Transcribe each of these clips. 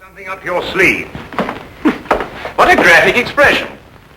Something up your sleeve. What a graphic expression.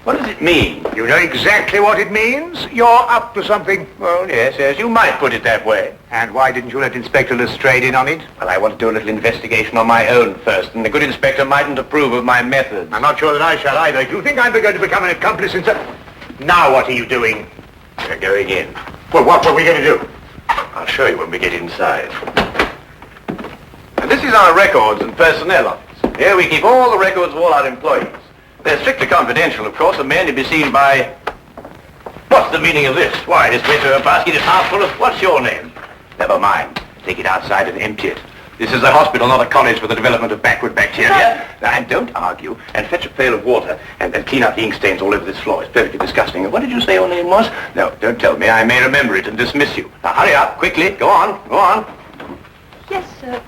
What does it mean? You know exactly what it means? You're up to something. Well, yes, you might put it that way. And why didn't you let Inspector Lestrade in on it? Well, I want to do a little investigation on my own first, and the good inspector mightn't approve of my methods. I'm not sure that I shall either. Do you think I'm going to become an accomplice in Now what are you doing? We're going in. Well, what were we going to do? I'll show you when we get inside. And this is our records and personnel office. Here we keep all the records of all our employees. They're strictly confidential, of course, and may only be seen by... What's the meaning of this? Why, this place of a basket is half full of... What's your name? Never mind. Take it outside and empty it. This is a hospital, not a college for the development of backward bacteria. Now, and don't argue, and fetch a pail of water, and clean out the ink stains all over this floor. It's perfectly disgusting. And what did you say your name was? No, don't tell me. I may remember it and dismiss you. Now, hurry up, quickly. Go on, go on. Yes, sir.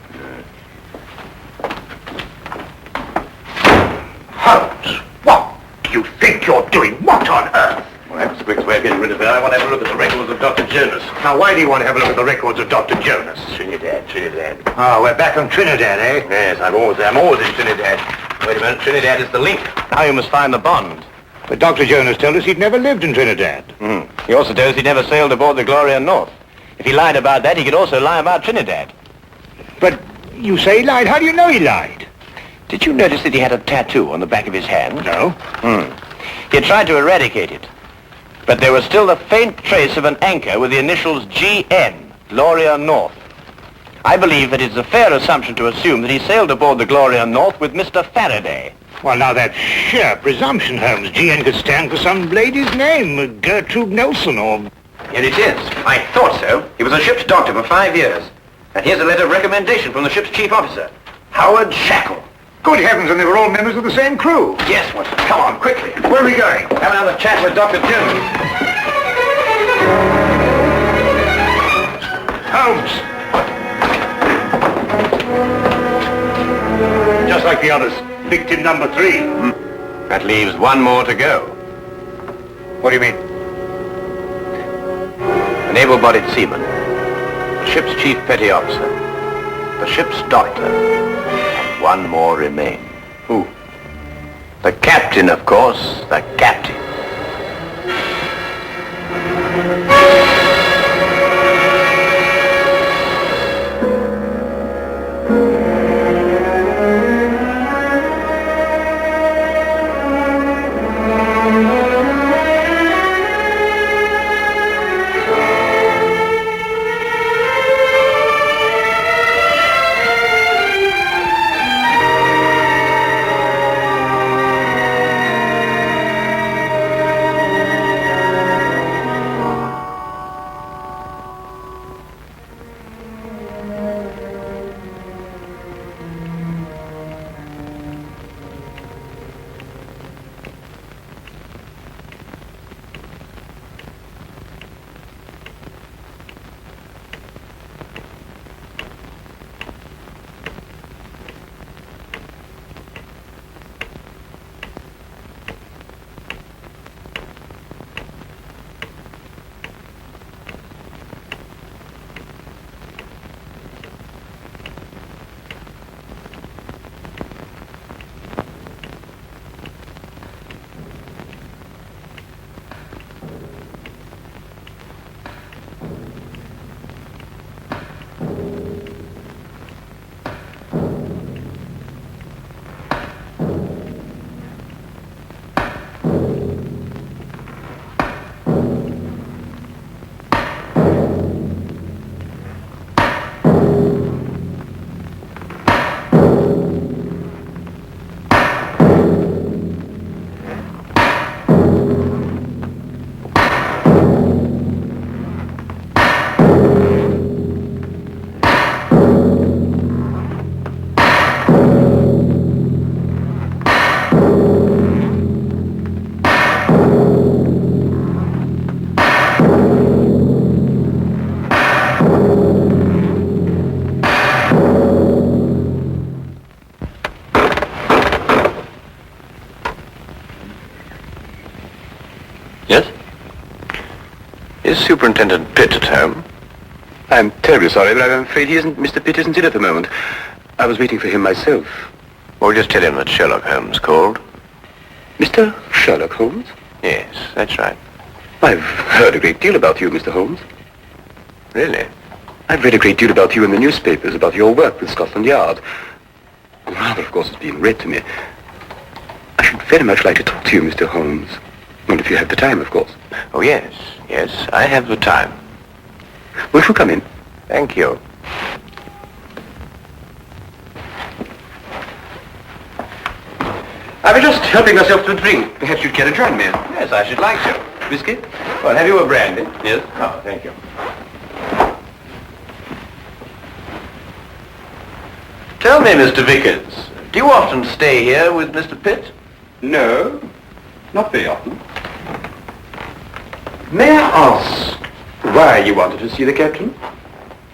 Holmes, what do you think you're doing? What on earth? Well, that was the quickest way of getting rid of it. I want to have a look at the records of Dr. Jonas. Now, why do you want to have a look at the records of Dr. Jonas? Trinidad. Oh, we're back on Trinidad, eh? Yes, I'm always in Trinidad. Wait a minute, Trinidad is the link. Now you must find the bond. But Dr. Jonas told us he'd never lived in Trinidad. He also told us he never sailed aboard the Gloria North. If he lied about that, he could also lie about Trinidad. But you say he lied. How do you know he lied? Did you notice that he had a tattoo on the back of his hand? No. He had tried to eradicate it. But there was still the faint trace of an anchor with the initials GN, Gloria North. I believe that it's a fair assumption to assume that he sailed aboard the Gloria North with Mr. Faraday. Well, now that's sheer presumption, Holmes. GN could stand for some lady's name, Gertrude Nelson or... Here it is. I thought so. He was a ship's doctor for 5 years. And here's a letter of recommendation from the ship's chief officer, Howard Shackle. Good heavens, and they were all members of the same crew. Yes, Watson. Come on, quickly. Where are we going? Have another chat with Dr. Jones. Holmes! Just like the others. Victim number 3. That leaves one more to go. What do you mean? An able-bodied seaman, the ship's chief petty officer, the ship's doctor, and one more remains. Who? The captain, of course, the captain. Is Superintendent Pitt at home? I'm terribly sorry, but I'm afraid Mr. Pitt isn't in at the moment. I was waiting for him myself. Well, just tell him that Sherlock Holmes called. Mr. Sherlock Holmes? Yes, that's right. I've heard a great deal about you, Mr. Holmes. Really? I've read a great deal about you in the newspapers, about your work with Scotland Yard. Rather, of course, it's been read to me. I should very much like to talk to you, Mr. Holmes. Well, if you have the time, of course. Oh, yes, I have the time. Won't you come in? Thank you. I was just helping myself to a drink. Perhaps you'd care to join me. Yes, I should like to. Whiskey? Well, have you a brandy? Yes. Oh, thank you. Tell me, Mr. Vickers, do you often stay here with Mr. Pitt? No, not very often. May I ask Why you wanted to see the captain?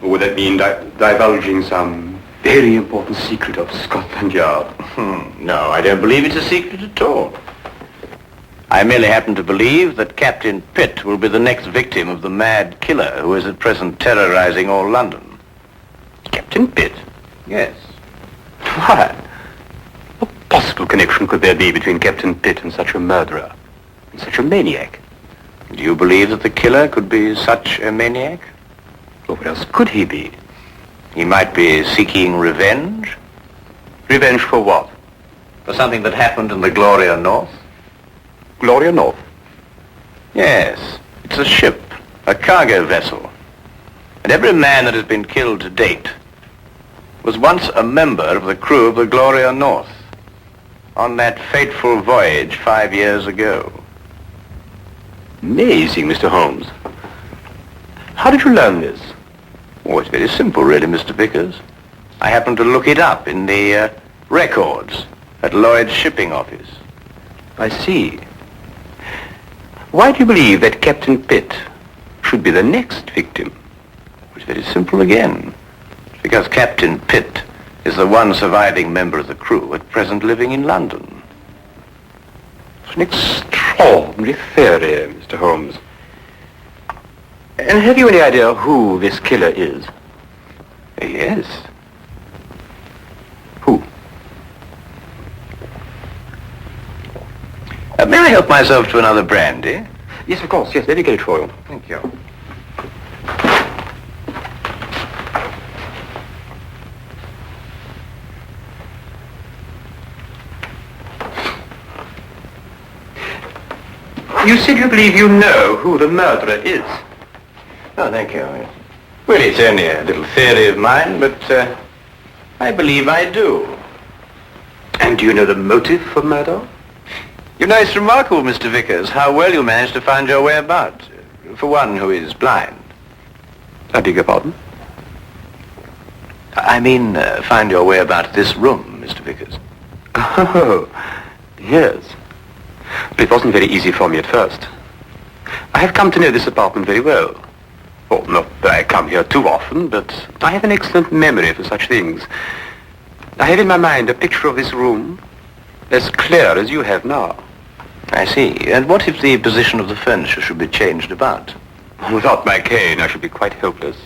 Or would that mean divulging some very important secret of Scotland Yard? No, I don't believe it's a secret at all. I merely happen to believe that Captain Pitt will be the next victim of the mad killer who is at present terrorizing all London. Captain Pitt? Yes. Why? What possible connection could there be between Captain Pitt and such a murderer? And such a maniac? Do you believe that the killer could be such a maniac? Well, what else could he be? He might be seeking revenge Revenge for what? for something that happened in the Gloria North. Gloria North? Yes, it's a ship, a cargo vessel. And every man that has been killed to date was once a member of the crew of the Gloria North on that fateful voyage 5 years ago. Amazing, Mr. Holmes. How did you learn this? Oh, it's very simple, really, Mr. Vickers. I happened to look it up in the records at Lloyd's shipping office. I see. Why do you believe that Captain Pitt should be the next victim? It's very simple again. Because Captain Pitt is the one surviving member of the crew at present living in London. It's an extraordinary theory, Mr. Holmes. And have you any idea who this killer is? Yes. Who? May I help myself to another brandy? Yes, of course. Yes, let me get it for you. Thank you. You said you believe you know who the murderer is. Oh, thank you. Well, it's only a little theory of mine, but I believe I do. And do you know the motive for murder? You know, it's remarkable, Mr. Vickers, how well you managed to find your way about, for one who is blind. I beg your pardon? I mean, find your way about this room, Mr. Vickers. Oh, yes. But it wasn't very easy for me at first. I have come to know this apartment very well. Well, not that I come here too often, but I have an excellent memory for such things. I have in my mind a picture of this room as clear as you have now. I see. And what if the position of the furniture should be changed about? Without my cane, I should be quite helpless.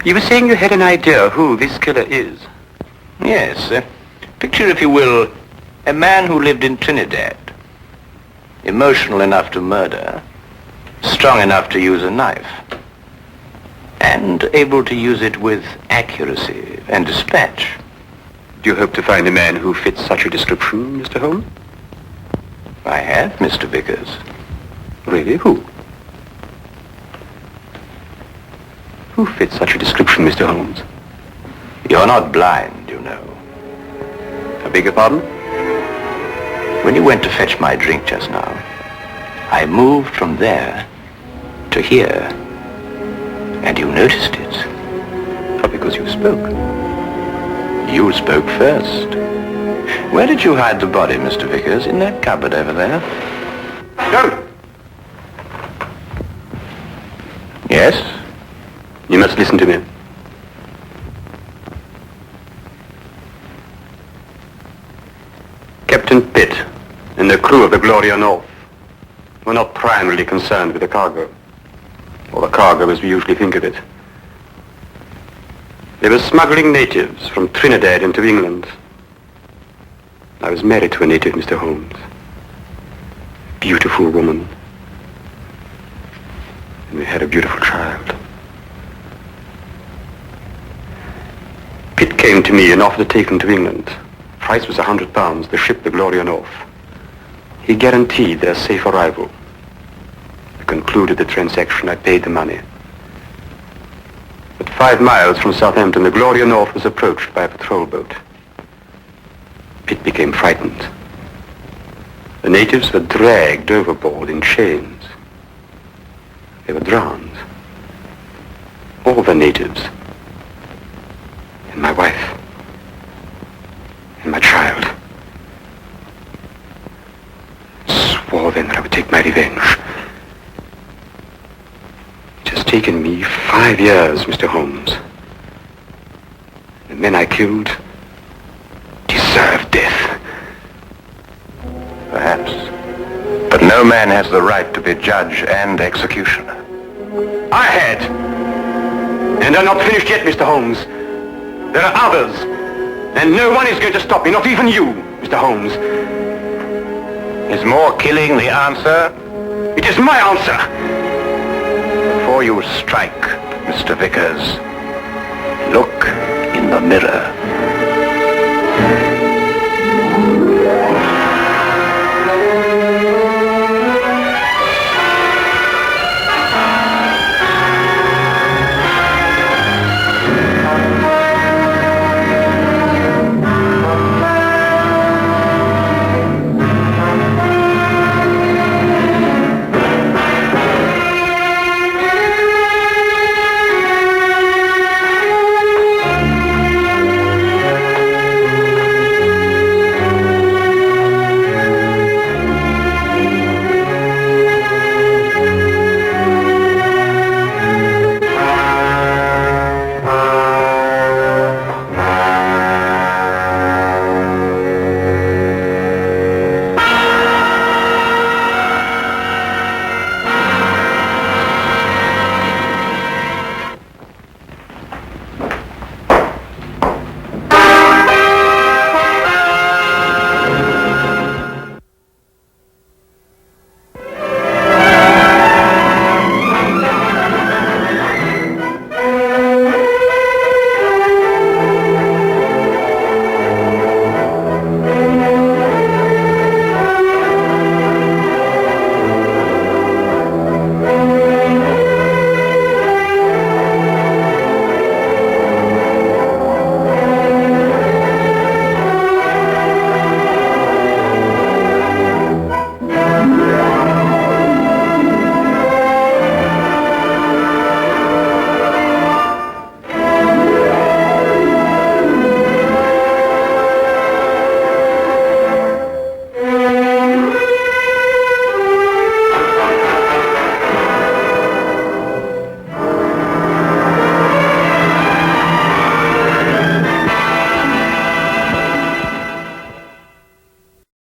You were saying you had an idea who this killer is? Yes. Picture, if you will, a man who lived in Trinidad. Emotional enough to murder, strong enough to use a knife, and able to use it with accuracy and dispatch. Do you hope to find a man who fits such a description, Mr. Holmes? I have, Mr. Vickers. Really? Who? Who fits such a description, Mr. Holmes? You're not blind, you know. I beg your pardon? When you went to fetch my drink just now, I moved from there to here, and you noticed it. Oh, because you spoke. You spoke first. Where did you hide the body, Mr. Vickers? In that cupboard over there? Don't! Yes? You must listen to me. Captain Pitt and the crew of the Gloria North were not primarily concerned with the cargo, or the cargo as we usually think of it. They were smuggling natives from Trinidad into England I was married to a native, Mr. Holmes. Beautiful woman. And we had a beautiful child. Pitt came to me and offered to take him to England. Price was £100, the ship the Gloria North. He guaranteed their safe arrival. I concluded the transaction. I paid the money. At 5 miles from Southampton, the Gloria North was approached by a patrol boat. Pitt became frightened. The natives were dragged overboard in chains. They were drowned. All the natives. And my wife. And my child. Swore then that I would take my revenge. It has taken me 5 years, Mr. Holmes. The men I killed deserved death. Perhaps. But no man has the right to be judge and executioner. I had. And I'm not finished yet, Mr. Holmes. There are others. And no one is going to stop me, not even you, Mr. Holmes. Is more killing the answer? It is my answer. Before you strike, Mr. Vickers, look in the mirror.